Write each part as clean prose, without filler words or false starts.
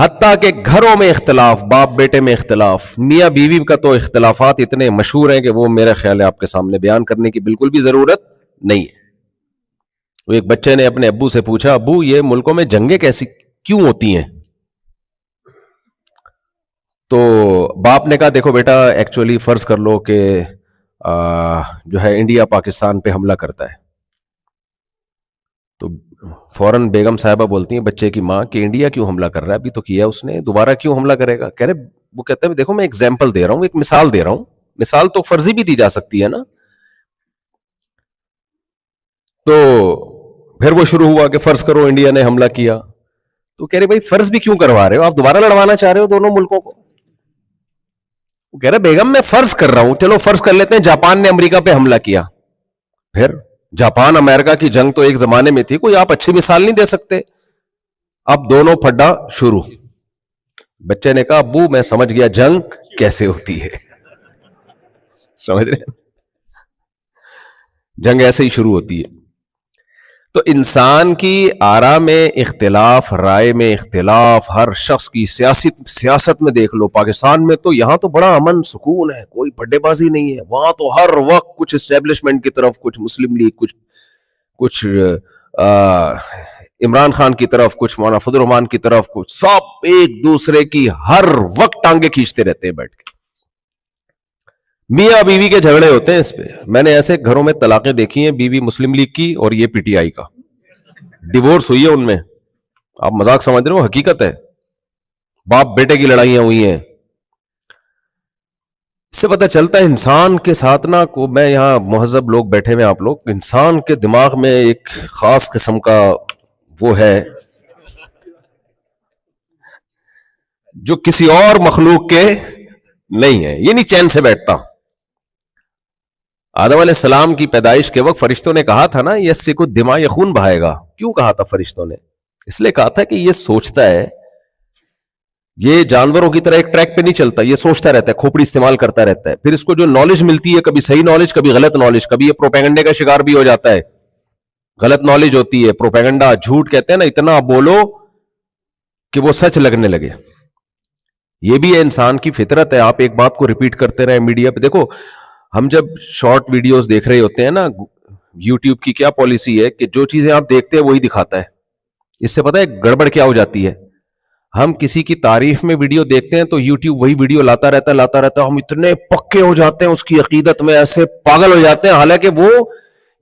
حتیٰ کہ گھروں میں اختلاف, باپ بیٹے میں اختلاف, میاں بیوی کا تو اختلافات اتنے مشہور ہیں کہ وہ میرا خیال ہے آپ کے سامنے بیان کرنے کی بالکل بھی ضرورت نہیں ہے. وہ ایک بچے نے اپنے ابو سے پوچھا, ابو یہ ملکوں میں جنگیں کیسی کیوں ہوتی ہیں؟ تو باپ نے کہا دیکھو بیٹا, ایکچولی فرض کر لو کہ جو ہے انڈیا پاکستان پہ حملہ کرتا ہے, تو فوراً بیگم صاحبہ بولتی ہیں بچے کی ماں کہ انڈیا کیوں حملہ کر رہا ہے, ابھی تو کیا اس نے, دوبارہ کیوں حملہ کرے گا؟ کہہ رہے وہ کہتے ہیں دیکھو میں ایگزامپل دے رہا ہوں, ایک مثال دے رہا ہوں, مثال تو فرضی بھی دی جا سکتی ہے نا. تو پھر وہ شروع ہوا کہ فرض کرو انڈیا نے حملہ کیا, تو کہہ رہے بھائی فرض بھی کیوں کروا رہے ہو, آپ دوبارہ لڑوانا چاہ رہے ہو دونوں ملکوں کو؟ وہ کہہ رہے بیگم میں فرض کر رہا ہوں, چلو فرض کر لیتے ہیں جاپان نے امریکہ پہ حملہ کیا, پھر جاپان امریکہ کی جنگ تو ایک زمانے میں تھی, کوئی آپ اچھی مثال نہیں دے سکتے؟ اب دونوں پھڈا شروع. بچے نے کہا ابو میں سمجھ گیا جنگ کیسے ہوتی ہے. سمجھ رہے ہیں, جنگ ایسے ہی شروع ہوتی ہے. تو انسان کی آرا میں اختلاف, رائے میں اختلاف, ہر شخص کی سیاست میں دیکھ لو, پاکستان میں تو یہاں تو بڑا امن سکون ہے, کوئی بڑے بازی نہیں ہے, وہاں تو ہر وقت کچھ اسٹیبلشمنٹ کی طرف, کچھ مسلم لیگ, کچھ عمران خان کی طرف, کچھ مولانا فضل الرحمان کی طرف, کچھ سب ایک دوسرے کی ہر وقت ٹانگیں کھینچتے رہتے ہیں بیٹھ کے. میاں بیوی کے جھگڑے ہوتے ہیں اس پہ. میں نے ایسے گھروں میں طلاقیں دیکھی ہیں, بیوی مسلم لیگ کی اور یہ پی ٹی آئی کا, ڈیورس ہوئی ہے ان میں. آپ مذاق سمجھ رہے ہو, حقیقت ہے. باپ بیٹے کی لڑائیاں ہوئی ہیں. اس سے پتہ چلتا ہے انسان کے ساتھ نا, کو میں یہاں مہذب لوگ بیٹھے ہوئے آپ لوگ, انسان کے دماغ میں ایک خاص قسم کا وہ ہے جو کسی اور مخلوق کے نہیں ہے, یہ نہیں چین سے بیٹھتا. آدم علیہ السلام کی پیدائش کے وقت فرشتوں نے کہا تھا نا یسفک الدماء, یہ خون بہائے گا. کیوں کہا تھا فرشتوں نے؟ اس لیے کہا تھا کہ یہ سوچتا ہے, یہ جانوروں کی طرح ایک ٹریک پہ نہیں چلتا, یہ سوچتا رہتا ہے, کھوپڑی استعمال کرتا رہتا ہے. پھر اس کو جو نالج ملتی ہے, کبھی صحیح نالج کبھی غلط نالج, کبھی یہ پروپیگنڈے کا شکار بھی ہو جاتا ہے, غلط نالج ہوتی ہے, پروپیگنڈا, جھوٹ کہتے ہیں نا, اتنا بولو کہ وہ سچ لگنے لگے. یہ بھی ہے انسان کی فطرت ہے. آپ ایک بات کو ریپیٹ کرتے رہے میڈیا پہ. دیکھو ہم جب شارٹ ویڈیوز دیکھ رہے ہوتے ہیں نا, یوٹیوب کی کیا پالیسی ہے کہ جو چیزیں آپ دیکھتے ہیں وہی دکھاتا ہے. اس سے پتہ ہے گڑبڑ کیا ہو جاتی ہے, ہم کسی کی تعریف میں ویڈیو دیکھتے ہیں تو یوٹیوب وہی ویڈیو لاتا رہتا ہے, ہم اتنے پکے ہو جاتے ہیں اس کی عقیدت میں, ایسے پاگل ہو جاتے ہیں, حالانکہ وہ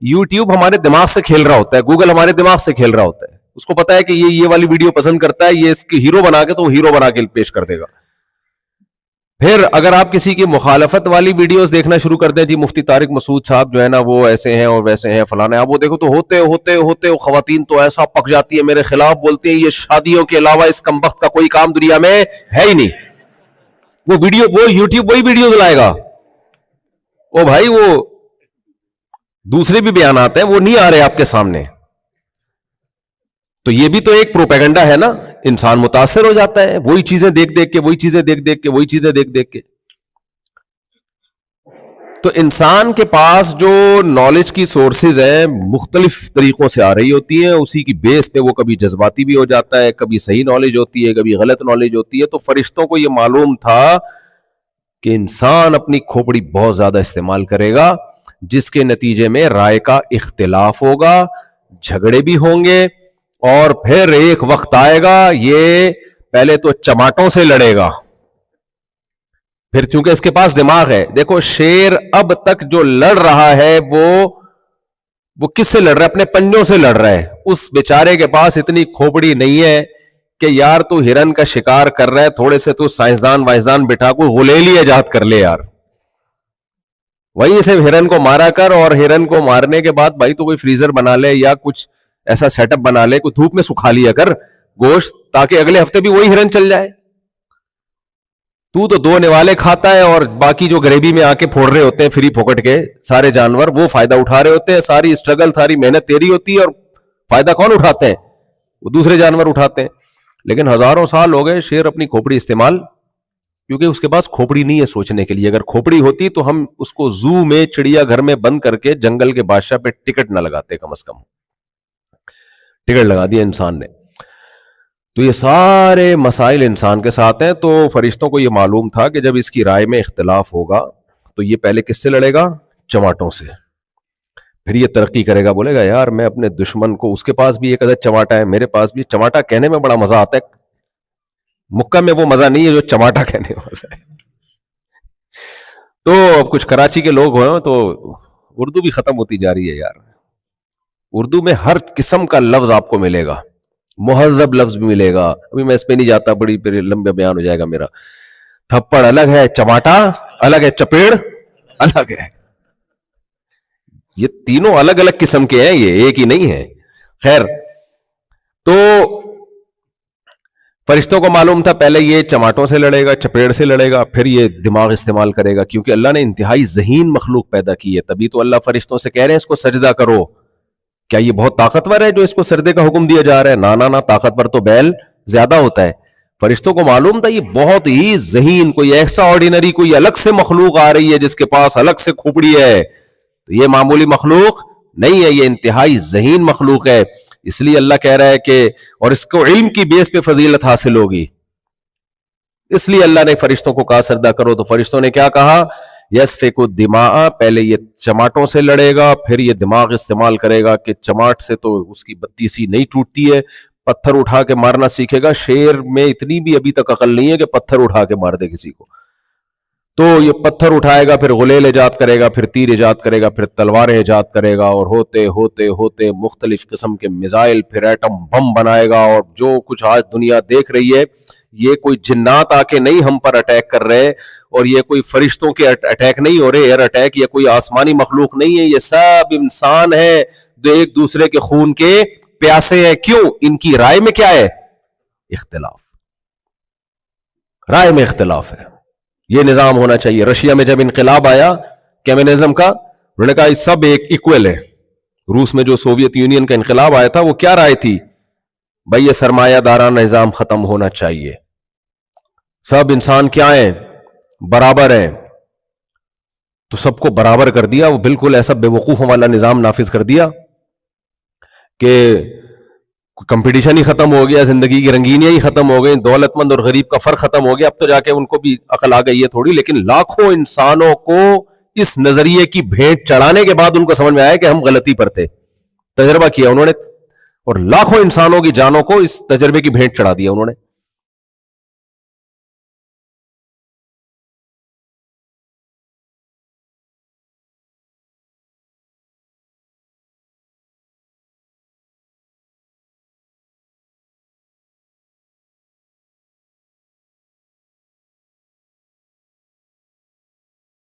یوٹیوب ہمارے دماغ سے کھیل رہا ہوتا ہے, گوگل ہمارے دماغ سے کھیل رہا ہوتا ہے. اس کو پتا ہے کہ یہ والی ویڈیو پسند کرتا ہے, یہ اس کی ہیرو بنا کے تو وہ ہیرو بنا کے پیش کر دے گا. پھر اگر آپ کسی کی مخالفت والی ویڈیوز دیکھنا شروع کر دیں, جی مفتی طارق مسعود صاحب جو ہے نا وہ ایسے ہیں اور ویسے ہیں فلانے, آپ وہ دیکھو تو ہوتے ہوتے ہوتے خواتین تو ایسا پک جاتی ہے, میرے خلاف بولتی ہیں, یہ شادیوں کے علاوہ اس کمبخت کا کوئی کام دنیا میں ہے ہی نہیں. وہ یوٹیوب وہی ویڈیوز لائے گا. او بھائی وہ دوسرے بھی بیانات ہیں, وہ نہیں آ رہے آپ کے سامنے. تو یہ بھی تو ایک پروپیگنڈا ہے نا, انسان متاثر ہو جاتا ہے وہی چیزیں دیکھ دیکھ کے, وہی چیزیں دیکھ دیکھ کے, وہی چیزیں دیکھ دیکھ کے. تو انسان کے پاس جو نالج کی سورسز ہیں مختلف طریقوں سے آ رہی ہوتی ہیں, اسی کی بیس پہ وہ کبھی جذباتی بھی ہو جاتا ہے, کبھی صحیح نالج ہوتی ہے, کبھی غلط نالج ہوتی ہے. تو فرشتوں کو یہ معلوم تھا کہ انسان اپنی کھوپڑی بہت زیادہ استعمال کرے گا, جس کے نتیجے میں رائے کا اختلاف ہوگا, جھگڑے بھی ہوں گے, اور پھر ایک وقت آئے گا یہ پہلے تو چماٹوں سے لڑے گا, پھر چونکہ اس کے پاس دماغ ہے. دیکھو شیر اب تک جو لڑ رہا ہے وہ کس سے لڑ رہا ہے؟ اپنے پنجوں سے لڑ رہا ہے. اس بیچارے کے پاس اتنی کھوپڑی نہیں ہے کہ یار تو ہرن کا شکار کر رہا ہے, تھوڑے سے تو سائنسدان وائنسدان بٹھا کو غلیلی ایجاد کر لے یار, وہیں سے ہرن کو مارا کر, اور ہرن کو مارنے کے بعد بھائی تو کوئی فریزر بنا لے یا کچھ ایسا سیٹ اپ بنا لے, کوئی دھوپ میں سکھا لیا کر گوشت, تاکہ اگلے ہفتے بھی وہی ہرن چل جائے. تو دو نوالے کھاتا ہے اور باقی جو گریبی میں آ کے پھوڑ رہے ہوتے ہیں فری پھوکٹ کے سارے جانور, وہ فائدہ اٹھا رہے ہوتے ہیں. ساری اسٹرگل ساری محنت تیری ہوتی ہے, اور فائدہ کون اٹھاتے ہیں؟ وہ دوسرے جانور اٹھاتے ہیں. لیکن ہزاروں سال ہو گئے شیر اپنی کھوپڑی استعمال, کیونکہ اس کے پاس کھوپڑی نہیں ہے سوچنے کے لیے. اگر کھوپڑی ہوتی تو ہم اس کو زو میں, چڑیا گھر میں بند کر کے جنگل کے بادشاہ پہ ٹکٹ نہ لگاتے, کم از کم ٹکٹ لگا دیا انسان نے. تو یہ سارے مسائل انسان کے ساتھ ہیں. تو فرشتوں کو یہ معلوم تھا کہ جب اس کی رائے میں اختلاف ہوگا تو یہ پہلے کس سے لڑے گا؟ چماٹوں سے. پھر یہ ترقی کرے گا, بولے گا یار میں اپنے دشمن کو, اس کے پاس بھی ایک عدد چماٹا ہے, میرے پاس بھی. چماٹا کہنے میں بڑا مزہ آتا ہے, مکہ میں وہ مزہ نہیں ہے جو چماٹا کہنے میں مزہ ہے. تو اب کچھ کراچی کے لوگ ہوں تو اردو بھی ختم ہوتی جا رہی ہے یار. اردو میں ہر قسم کا لفظ آپ کو ملے گا, مہذب لفظ بھی ملے گا. ابھی میں اس پہ نہیں جاتا, بڑی پھر لمبے بیان ہو جائے گا میرا. تھپڑ الگ ہے, چماٹا الگ ہے, چپیڑ الگ ہے. یہ تینوں الگ الگ قسم کے ہیں, یہ ایک ہی نہیں ہے. خیر, تو فرشتوں کو معلوم تھا پہلے یہ چماٹوں سے لڑے گا, چپیڑ سے لڑے گا, پھر یہ دماغ استعمال کرے گا, کیونکہ اللہ نے انتہائی ذہین مخلوق پیدا کی ہے. تبھی تو اللہ فرشتوں سے کہہ رہے ہیں اس کو سجدہ کرو. کیا یہ بہت طاقتور ہے جو اس کو سجدے کا حکم دیا جا رہا ہے؟ نہ طاقتور تو بیل زیادہ ہوتا ہے. فرشتوں کو معلوم تھا یہ بہت ہی ذہین, کوئی ایسا آرڈینری کوئی الگ سے مخلوق آ رہی ہے جس کے پاس الگ سے کھوپڑی ہے. تو یہ معمولی مخلوق نہیں ہے, یہ انتہائی ذہین مخلوق ہے. اس لیے اللہ کہہ رہا ہے کہ اور اس کو علم کی بیس پہ فضیلت حاصل ہوگی, اس لیے اللہ نے فرشتوں کو کہا سجدہ کرو. تو فرشتوں نے کیا کہا؟ یسفک الدماء, پہلے یہ چماٹوں سے لڑے گا, پھر یہ دماغ استعمال کرے گا کہ چماٹ سے تو اس کی بتی سی نہیں ٹوٹتی ہے, پتھر اٹھا کے مارنا سیکھے گا. شیر میں اتنی بھی ابھی تک عقل نہیں ہے کہ پتھر اٹھا کے مار دے کسی کو. تو یہ پتھر اٹھائے گا, پھر غلیل ایجاد کرے گا, پھر تیر ایجاد کرے گا, پھر تلواریں ایجاد کرے گا, اور ہوتے ہوتے ہوتے مختلف قسم کے میزائل, پھر ایٹم بم بنائے گا. اور جو کچھ آج دنیا دیکھ رہی ہے, یہ کوئی جنات آ کے نہیں ہم پر اٹیک کر رہے, اور یہ کوئی فرشتوں کے اٹیک نہیں ہو رہے, ایئر اٹیک, یا کوئی آسمانی مخلوق نہیں ہے, یہ سب انسان ہے جو ایک دوسرے کے خون کے پیاسے ہیں. کیوں؟ ان کی رائے میں کیا ہے؟ اختلاف. رائے میں اختلاف ہے. یہ نظام ہونا چاہیے. رشیا میں جب انقلاب آیا کمیونزم کا, انہوں نے کہا سب ایک ایکول ہے. روس میں جو سوویت یونین کا انقلاب آیا تھا, وہ کیا رائے تھی؟ بھائی یہ سرمایہ دارانہ نظام ختم ہونا چاہیے, سب انسان کیا ہیں؟ برابر ہیں. تو سب کو برابر کر دیا. وہ بالکل ایسا بے وقوفوں والا نظام نافذ کر دیا کہ کمپٹیشن ہی ختم ہو گیا, زندگی کی رنگینیاں ہی ختم ہو گئی, دولت مند اور غریب کا فرق ختم ہو گیا. اب تو جا کے ان کو بھی عقل آ گئی ہے تھوڑی, لیکن لاکھوں انسانوں کو اس نظریے کی بھیٹ چڑھانے کے بعد ان کو سمجھ میں آیا کہ ہم غلطی پر تھے. تجربہ کیا انہوں نے, اور لاکھوں انسانوں کی جانوں کو اس تجربے کی بھیٹ چڑھا دیا انہوں نے.